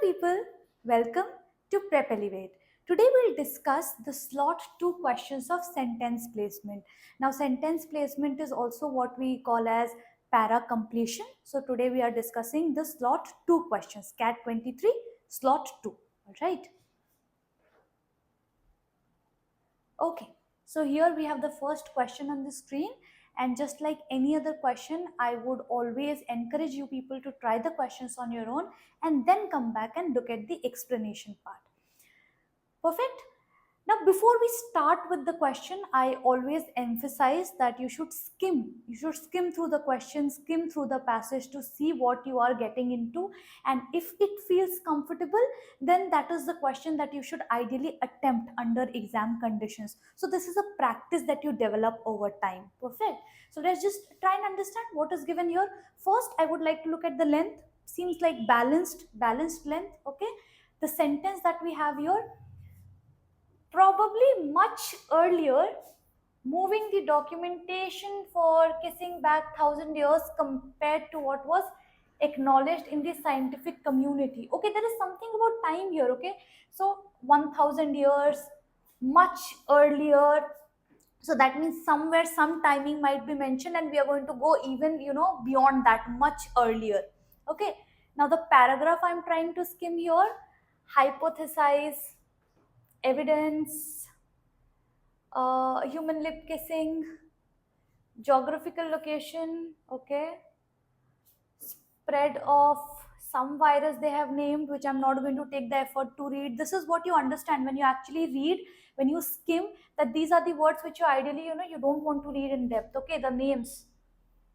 people, welcome to Prep Elevate. Today we'll discuss the slot 2 questions of sentence placement. Now sentence placement is also what we call as para completion. So today we are discussing the slot 2 questions, CAT 23 slot 2. Alright. Okay, so here we have the first question on the screen, and just like any other question, I would always encourage you people to try the questions on your own and then come back and look at the explanation part. Perfect. Now, before we start with the question, I always emphasize that you should skim. You should skim through the question, skim through the passage to see what you are getting into. And if it feels comfortable, then that is the question that you should ideally attempt under exam conditions. So this is a practice that you develop over time. Perfect. So let's just try and understand what is given here. First, I would like to look at the length. Seems like balanced length. Okay. The sentence that we have here, probably much earlier, moving the documentation for kissing back 1,000 years compared to what was acknowledged in the scientific community. Okay, there is something about time here. Okay, so 1,000 years, much earlier. So that means somewhere some timing might be mentioned, and we are going to go even beyond that, much earlier. Okay, now the paragraph I'm trying to skim here: hypothesize, evidence, human lip kissing, geographical location, okay, spread of some virus they have named, which I'm not going to take the effort to read. This is what you understand when you actually read, when you skim, that these are the words which you ideally, you don't want to read in depth. Okay, the names,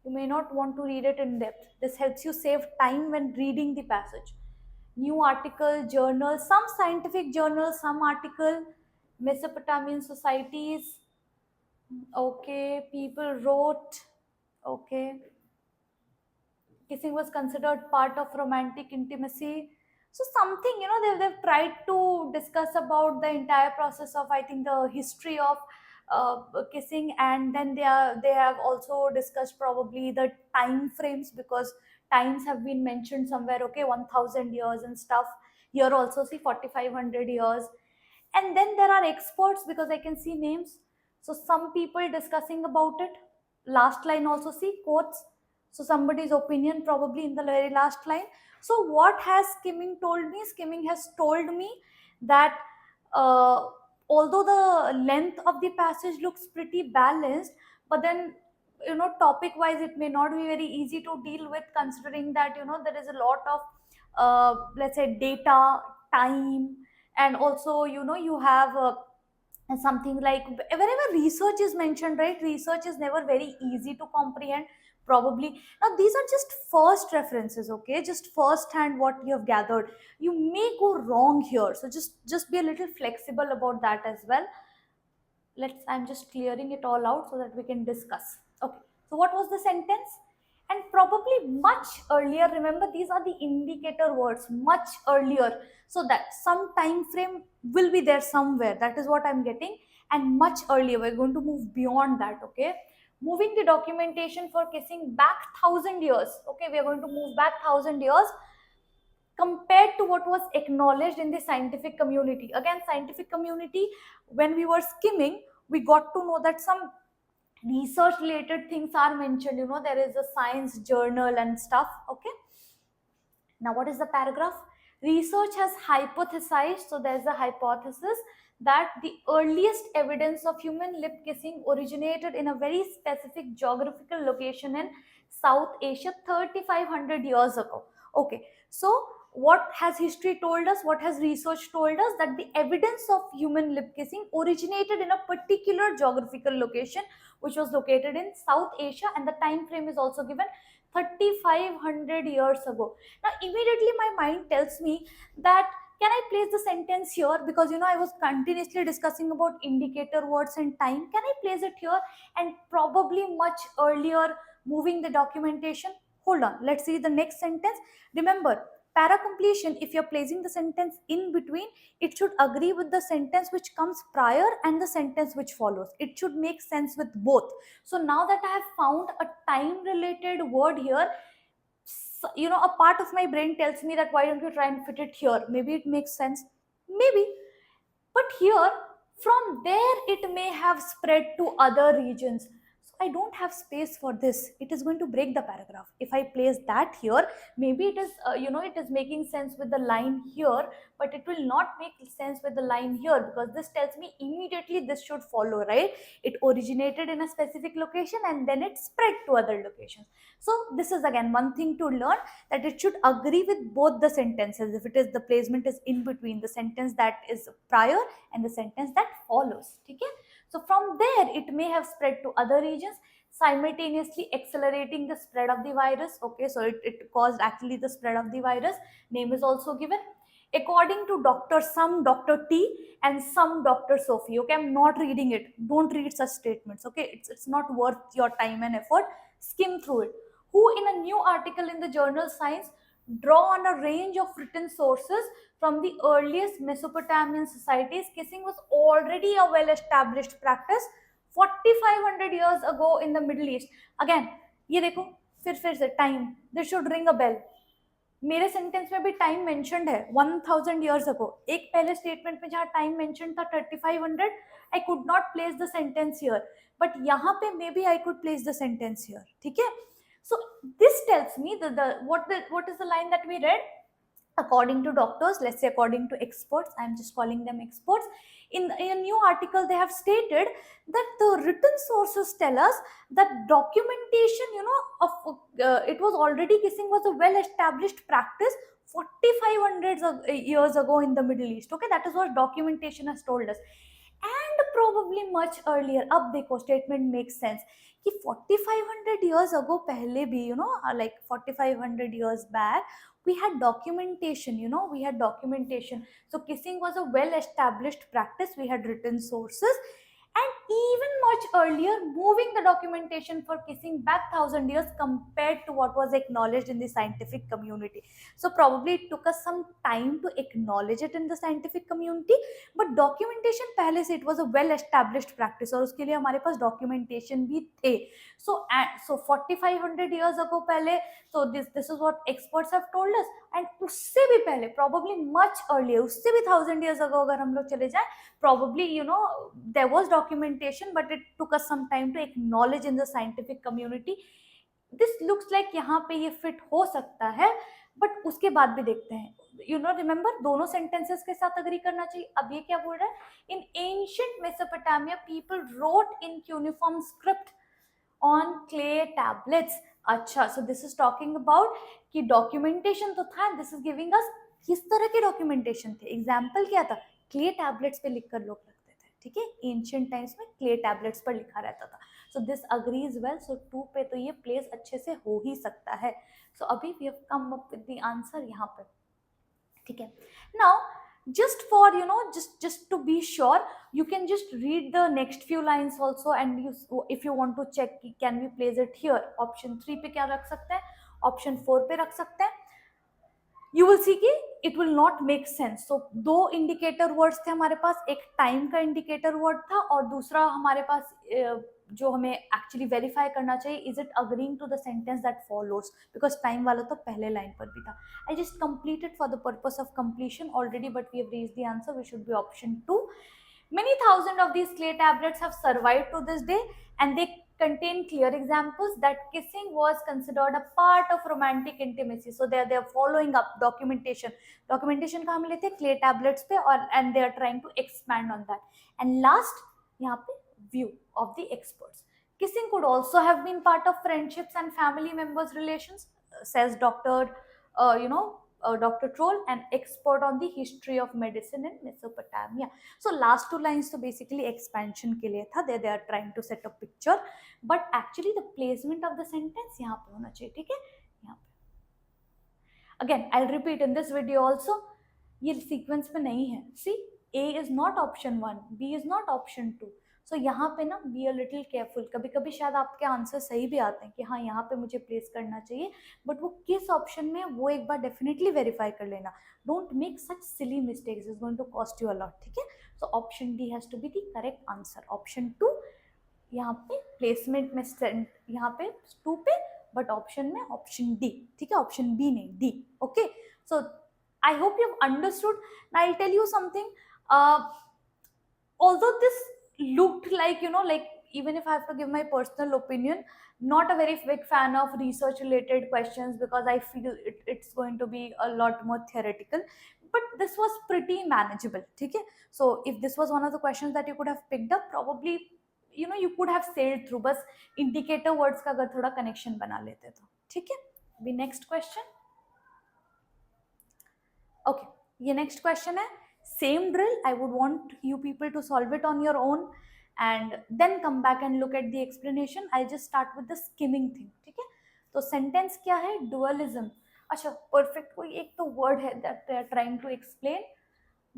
you may not want to read it in depth. This helps you save time when reading the passage. New article, journal, some scientific journal, some article, Mesopotamian societies. Okay, people wrote. Okay, kissing was considered part of romantic intimacy. So something, they've tried to discuss about the entire process of, I think, the history of kissing, and then they have also discussed probably the time frames, because times have been mentioned somewhere. Okay, 1,000 years and stuff. Here also see 4,500 years. And then there are experts, because I can see names. So some people discussing about it. Last line also see quotes. So somebody's opinion probably in the very last line. So what has skimming told me? Skimming has told me that uh, although the length of the passage looks pretty balanced, but then topic wise it may not be very easy to deal with, considering that there is a lot of let's say data, time, and also you have something like wherever research is mentioned, right? Research is never very easy to comprehend probably. Now these are just first references, okay, just first hand what you have gathered. You may go wrong here, so just be a little flexible about that as well. I'm just clearing it all out so that we can discuss. Okay, so what was the sentence? And probably much earlier, remember these are the indicator words, much earlier, so that some time frame will be there somewhere, that is what I'm getting. And much earlier, we're going to move beyond that. Okay, moving the documentation for kissing back 1,000 years. Okay, we are going to move back 1,000 years compared to what was acknowledged in the scientific community. Again, scientific community, when we were skimming, we got to know that some research related things are mentioned. There is a science journal and stuff. Okay, now what is the paragraph? Research has hypothesized, so there's a hypothesis that the earliest evidence of human lip kissing originated in a very specific geographical location in South Asia 3,500 years ago. Okay, so what has history told us? What has research told us? That the evidence of human lip kissing originated in a particular geographical location, which was located in South Asia, and the time frame is also given 3,500 years ago. Now immediately my mind tells me that, can I place the sentence here? Because I was continuously discussing about indicator words and time. Can I place it here? And probably much earlier, moving the documentation. Hold on, let's see the next sentence. Remember, para completion, if you're placing the sentence in between, it should agree with the sentence which comes prior and the sentence which follows. It should make sense with both. So now that I have found a time related word here, a part of my brain tells me that why don't you try and fit it here, maybe it makes sense, maybe. But here, from there, it may have spread to other regions. So I don't have space for this. It is going to break the paragraph. If I place that here, maybe it is, it is making sense with the line here, but it will not make sense with the line here, because this tells me immediately this should follow, right? It originated in a specific location and then it spread to other locations. So this is again one thing to learn, that it should agree with both the sentences. If it is, the placement is in between the sentence that is prior and the sentence that follows. Okay? So from there, it may have spread to other regions, simultaneously accelerating the spread of the virus. Okay, so it caused actually the spread of the virus. Name is also given. According to some Dr. T and some Dr. Sophie. Okay, I'm not reading it. Don't read such statements. Okay, it's not worth your time and effort. Skim through it. Who in a new article in the journal Science draw on a range of written sources from the earliest Mesopotamian societies. Kissing was already a well-established practice 4500 years ago in the Middle East. Again, ये देखो फिर से time. This should ring a bell. मेरे sentence में भी time mentioned है 1000 years ago. एक पहले स्टेटमेंट में जहाँ टाइम मेंशन्ड था 3500, I could not place the sentence here, but यहाँ पे maybe I could place the sentence here. ठीक है. So this tells me what is the line that we read? According to doctors, let's say according to experts, I'm just calling them experts, in a new article they have stated that the written sources tell us that documentation, it was already, kissing was a well established practice 4500 years ago in the Middle East. Okay, that is what documentation has told us. And probably much earlier. अब देखो statement makes sense कि 4500 years ago पहले भी, like 4500 years back, we had documentation. We had documentation. So kissing was a well established practice. We had written sources, and even much earlier, moving the documentation for kissing back 1000 years compared to what was acknowledged in the scientific community. So probably it took us some time to acknowledge it in the scientific community, but documentation पहले से, it was a well established practice, और उसके लिए हमारे पास documentation भी थे. So 4500 years ago पहले, so this is what experts have told us. And उससे भी पहले, probably much earlier, उससे भी 1000 years ago अगर हम लोग चले जाएं, probably there was documentation, but it took us some time to acknowledge in the scientific community. This looks like यहाँ पे ये fit हो सकता है, but उसके बाद भी देखते हैं. Remember, दोनों sentences के साथ agree करना चाहिए. अब ये क्या बोल रहा है? In ancient Mesopotamia, people wrote in cuneiform script on clay tablets. अच्छा, so this is talking about कि documentation तो था. This is giving us किस तरह के documentation थे. Example क्या था? क्ले टैबलेट्स पे लिखकर लोग रखते थे. ठीक है, एंशियंट टाइम्स में क्ले टैबलेट्स पर लिखा रहता था. So this agrees well. So 2 पे तो ये प्लेस अच्छे से हो ही सकता है. सो अभी we have come up with the answer यहाँ पे. ठीक है. Now just for just to be sure, you can just read the next few lines also, and if you want to check can we place it here, option 3 पे क्या रख सकते हैं, option 4 पे रख सकते हैं. You will see कि it will not make sense. So 2 indicator words थे हमारे पास. एक time का indicator word था, और दूसरा हमारे पास जो हमें actually verify करना चाहिए, is it agreeing to the sentence that follows, because time वाला तो पहले line पर भी था. I just completed for the purpose of completion already, but we have reached the answer. We should be option 2. Many thousand of these clay tablets have survived to this day, and they contain clear examples that kissing was considered a part of romantic intimacy. So they are following up documentation. Documentation कहाँ मिले थे? Clay tablets पे, और and they are trying to expand on that. And last, यहाँ पे view of the experts. Kissing could also have been part of friendships and family members' relations, says Dr. Dr. Troll, an expert on the history of medicine in Mesopotamia. So last 2 lines तो basically expansion के लिए था. They are trying to set a picture, but actually the placement of the sentence यहाँ पे होना चाहिए. ठीक है, यहाँ पे. Again, I'll repeat in this video also. ये sequence में नहीं है. See, A is not option 1, B is not option 2. सो यहाँ पे ना बी अ लिटिल केयरफुल. कभी कभी शायद आपके आंसर सही भी आते हैं कि हाँ यहाँ पे मुझे प्लेस करना चाहिए, बट वो किस ऑप्शन में, वो एक बार डेफिनेटली वेरीफाई कर लेना. Don't make such silly mistakes, is going to cost you a lot. ठीक है. So option D has to be the correct answer. Option 2 यहाँ पे प्लेसमेंट में, यहाँ पे 2 पे बट ऑप्शन में ऑप्शन डी, ठीक है, ऑप्शन बी नहीं, D. Okay, so I hope you have understood. Now I tell you something. Although this looked like, like, even if I have to give my personal opinion, not a very big fan of research related questions, because I feel it's going to be a lot more theoretical, but this was pretty manageable. Okay, so if this was one of the questions that you could have picked up, probably you could have sailed through. बस indicator words का अगर थोड़ा connection बना लेते तो ठीक है. अभी next question. Okay, ये next question है. Same drill, I would want you people to solve it on your own and then come back and look at the explanation. I'll just start with the skimming thing. ठीक है, तो sentence क्या है? Dualism. अच्छा, perfect. कोई एक तो word है that they are trying to explain.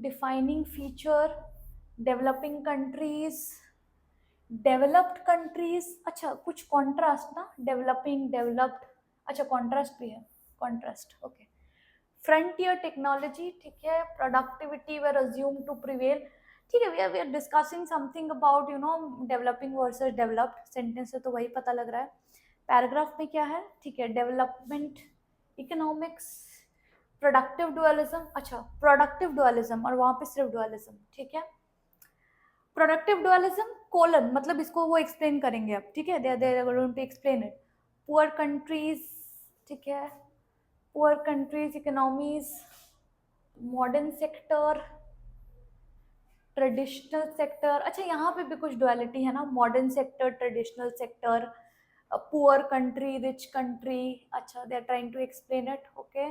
Defining feature, developing countries, developed countries. अच्छा, कुछ contrast ना, developing, developed. अच्छा, contrast भी है, contrast. Okay. Frontier technology, ठीक है. Productivity were assumed to prevail. ठीक है, we are discussing something about developing versus developed. Sentence से तो वही पता लग रहा है. Paragraph में क्या है? ठीक है, development, economics, productive dualism. अच्छा, productive dualism और वहाँ पे सिर्फ dualism. ठीक है, productive dualism colon, मतलब इसको वो explain करेंगे अब. ठीक है, they are going to explain it. Poor countries, ठीक है, poor countries, economies, modern sector, traditional sector. अच्छा, यहाँ पे भी कुछ डुअलिटी है ना, modern sector, traditional sector, poor country, rich country. अच्छा, they are trying to explain it. Okay,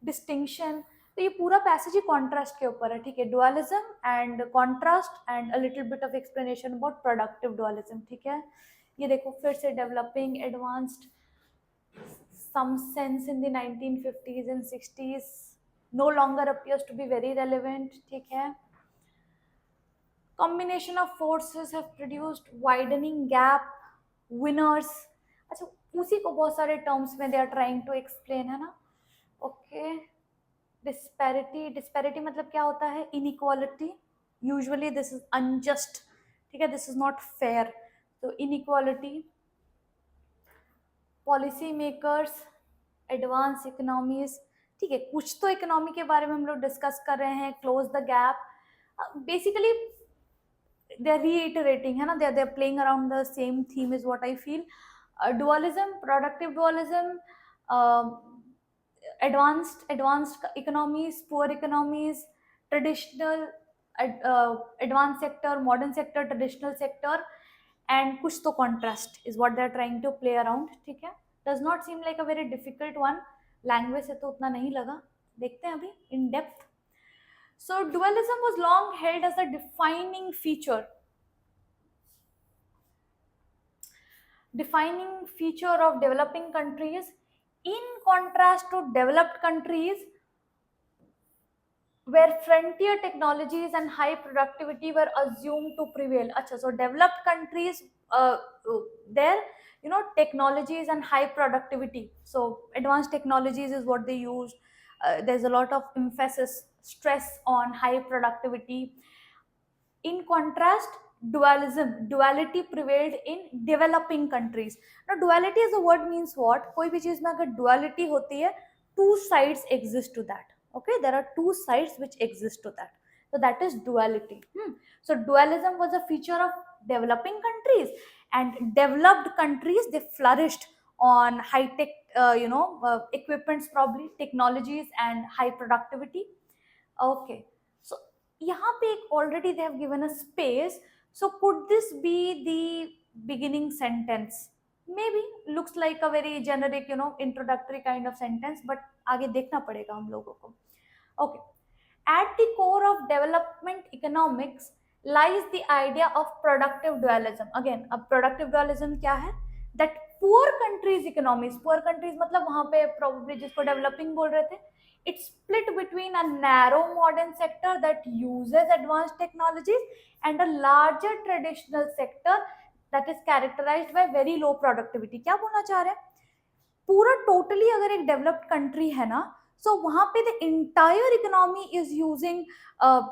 distinction. तो ये पूरा पैसेज ही कॉन्ट्रास्ट के ऊपर है. ठीक है, dualism and contrast and a little bit of explanation about productive dualism. ठीक है, ये देखो फिर से developing, advanced, some sense in the 1950s and 60s, no longer appears to be very relevant. ठीक है, combination of forces have produced widening gap, winners. अच्छा, उसी को बहुत सारे terms में they are trying to explain, है ना. Okay, disparity, disparity मतलब क्या होता है? Inequality. Usually this is unjust. ठीक है, this is not fair. So inequality. Policy makers, advance economies. ठीक है, कुछ तो इकोनॉमी के बारे में हम लोग डिस्कस कर रहे हैं. Close the gap, basically they are reiterating, है ना, they are playing around the same theme is what I feel. Dualism, productive dualism, advanced economies, poor economies, traditional, advance sector, modern sector, traditional sector, and कुछ तो contrast is what they are trying to play around. ठीक है, does not seem like a very difficult one. Language से तो उतना नहीं लगा. देखते हैं अभी in depth. So dualism was long held as a defining feature of developing countries, in contrast to developed countries where frontier technologies and high productivity were assumed to prevail. Achha, so developed countries, their technologies and high productivity, so advanced technologies is what they use. There's a lot of emphasis, stress on high productivity. In contrast, duality prevailed in developing countries. Now duality as a word means what? कोई भी चीज में अगर duality होती है, two sides exist to that. Okay, there are two sides which exist to that, so that is duality. So dualism was a feature of developing countries, and developed countries, they flourished on high tech equipments, probably technologies and high productivity. Okay, so यहाँ पे एक already they have given a space, so could this be the beginning sentence? Maybe looks like a very generic introductory kind of sentence, but आगे देखना पड़ेगा हम लोगों को. Okay, at the core of development economics lies the idea of productive dualism. Again, अब productive dualism क्या है? That poor countries economies, poor countries मतलब वहाँ पे probably जिसको developing बोल रहे थे, it's split between a narrow modern sector that uses advanced technologies and a larger traditional sector that is characterized by very low productivity. क्या बोलना चाह रहे हैं? पूरा totally अगर एक developed country है ना, so वहाँ पे the entire economy is using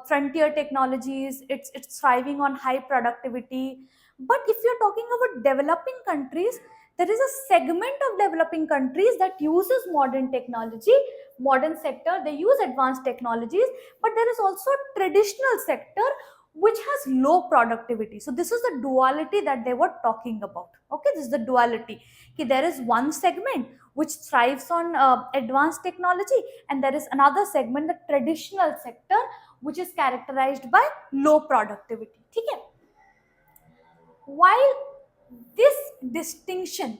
frontier technologies, it's thriving on high productivity. But if you're talking about developing countries, there is a segment of developing countries that uses modern technology, modern sector, they use advanced technologies, but there is also a traditional sector which has low productivity. So this is the duality that they were talking about. Okay, this is the duality. Okay, there is one segment which thrives on advanced technology, and there is another segment, the traditional sector, which is characterized by low productivity. ठीक है? While this distinction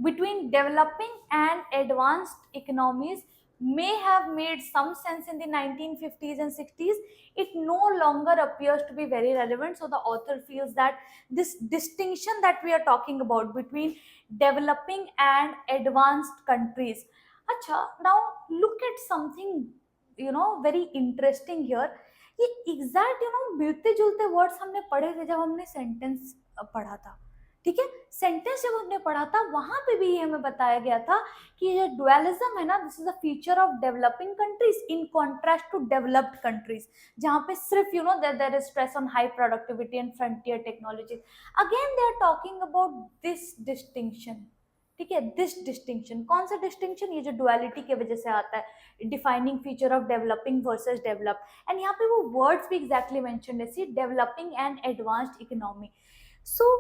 between developing and advanced economies may have made some sense in the 1950s and 60s, it no longer appears to be very relevant. So the author feels that this distinction that we are talking about between developing and advanced countries. Acha, now look at something, very interesting here. ये exact मिलते जुलते words हमने पढ़े थे जब हमने sentence पढ़ा था. ठीक है, सेंटेंस जब हमने पढ़ा था वहां पे भी हमें बताया गया था कि ये डुअलिज्म है ना, this is a feature of developing countries in contrast to developed countries, जहां पे सिर्फ there is stress on high productivity and frontier technology. Again they are talking about this distinction. ठीक है, दिस डिस्टिंक्शन, कौन सा distinction? ये जो duality की वजह से आता है, defining feature of developing versus develop. And यहाँ पे वो वर्ड्स भी एग्जैक्टली मेंशन्ड है, सी डेवलपिंग एंड एडवांस्ड इकोनॉमी. सो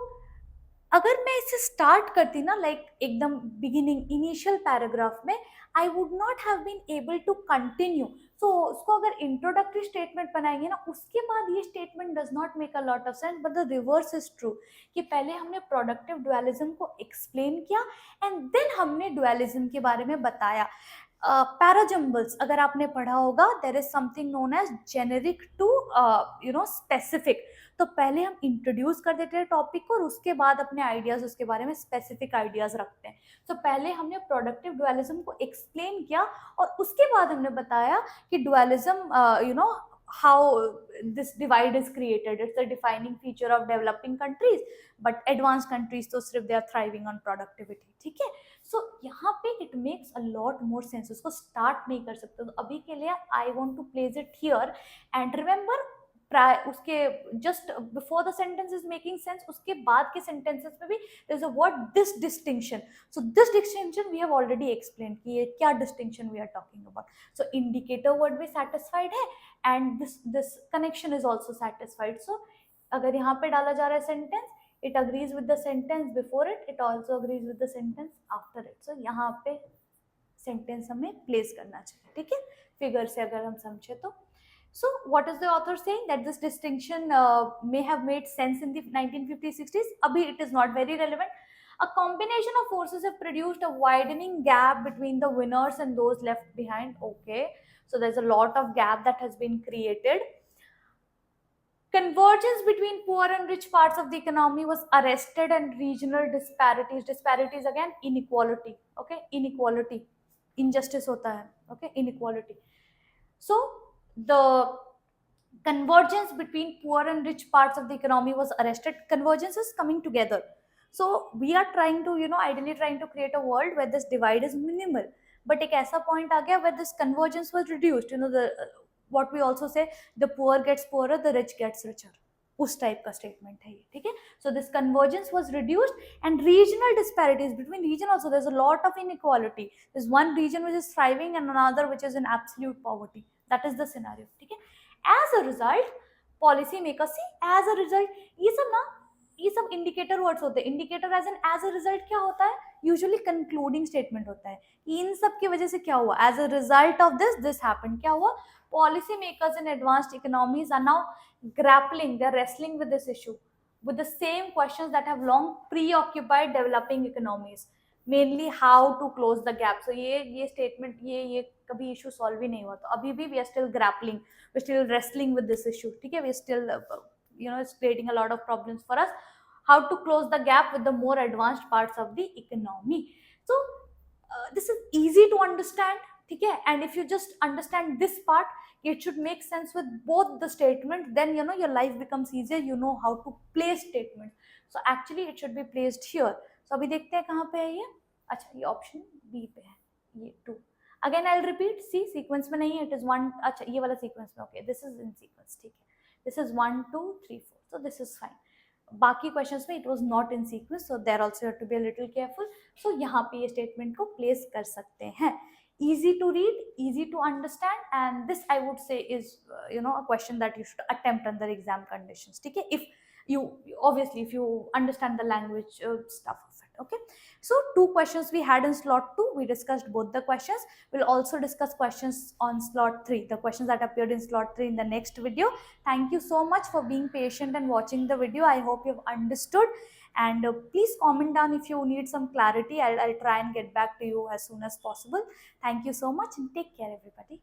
अगर मैं इसे स्टार्ट करती ना, लाइक एकदम बिगिनिंग इनिशियल पैराग्राफ में, I would not have been able to continue. So उसको अगर इंट्रोडक्टरी स्टेटमेंट बनाएंगे ना, उसके बाद ये statement does not make a lot of sense, but the reverse is true, कि पहले हमने प्रोडक्टिव डुअलिज्म को एक्सप्लेन किया एंड देन हमने डुअलिज्म के बारे में बताया. पैराजम्बल्स अगर आपने पढ़ा होगा, there is something known as generic to specific. तो पहले हम इंट्रोड्यूस कर देते हैं टॉपिक को और उसके बाद अपने आइडियाज उसके बारे में स्पेसिफिक आइडियाज रखते हैं. तो पहले हमने प्रोडक्टिव डुअलिज्म को एक्सप्लेन किया और उसके बाद हमने बताया कि dualism how this divide is created. It's the defining feature of developing countries, but advanced countries तो सिर्फ they are thriving on productivity. ठीक है, so यहाँ पे it makes a lot more sense. उसको start नहीं कर सकते, तो अभी के लिए I want to place it here and remember उसके just before the sentence is making sense, उसके बाद के सेंटेंसेस में भी there is a word this distinction. So this distinction we have already explain कि ये क्या distinction we are talking about. So indicator word भी सेटिस्फाइड है and this connection is also satisfied. So अगर यहाँ पे डाला जा रहा है sentence, it agrees with the sentence before it, it also agrees with the sentence after it. So यहाँ पे सेंटेंस हमें प्लेस करना चाहिए. ठीक है, फिगर से अगर हम समझे तो. So what is the author saying? That this distinction may have made sense in the 1950s, 60s. Abhi it is not very relevant. A combination of forces have produced a widening gap between the winners and those left behind. Okay, so there's a lot of gap that has been created. Convergence between poor and rich parts of the economy was arrested, and regional disparities again, inequality. Okay, inequality, injustice hota hai. Okay, inequality. So the convergence between poor and rich parts of the economy was arrested. Convergence is coming together. So we are trying to ideally trying to create a world where this divide is minimal, but ek aisa point aa gaya where this convergence was reduced. The what we also say, the poor gets poorer, the rich gets richer. उस type का statement है ये. ठीक है, so this convergence was reduced and regional disparities between region also, there is a lot of inequality. There is one region which is thriving and another which is in absolute poverty. That is the scenario. ठीक है, as a result policy makers see, as a result, ये सब indicator words होते हैं. Indicator as a result क्या होता है? Usually concluding statement होता है. इन सब की वजह से क्या हुआ? As a result of this happened. क्या हुआ? Policy makers in advanced economies are now grappling, they're wrestling with this issue, with the same questions that have long preoccupied developing economies, mainly how to close the gap. So ये statement ये कभी issue solve ही नहीं हुआ. तो अभी भी we are still grappling, we're still wrestling with this issue. ठीक है, we're still it's creating a lot of problems for us, how to close the gap with the more advanced parts of the economy. So this is easy to understand. ठीक है, and if you just understand this part, it should make sense with both the statements, then your life becomes easier, you know how to place statements. So actually it should be placed here. So अभी देखते हैं कहाँ पे है ये. अच्छा, ये option B पे है, ये 2. Again I will repeat, C sequence में नहीं है, इट इज 1. अच्छा, ये वाला सीक्वेंस में. Okay, this is in sequence. ठीक है, this is 1 2 3 4, so this is fine. बाकी क्वेश्चंस में it was not in sequence, so there also you have to be a little careful. So यहाँ पे ये statement को place कर सकते हैं. Easy to read, easy to understand, and this I would say is a question that you should attempt under exam conditions. ठीक है, if you obviously if you understand the language stuff of it. Okay, so 2 questions we had in slot 2. We discussed both the questions. We'll also discuss questions on slot 3, the questions that appeared in slot 3, in the next video. Thank you so much for being patient and watching the video. I hope you've understood, and please comment down if you need some clarity. I'll try and get back to you as soon as possible. Thank you so much, and take care, everybody.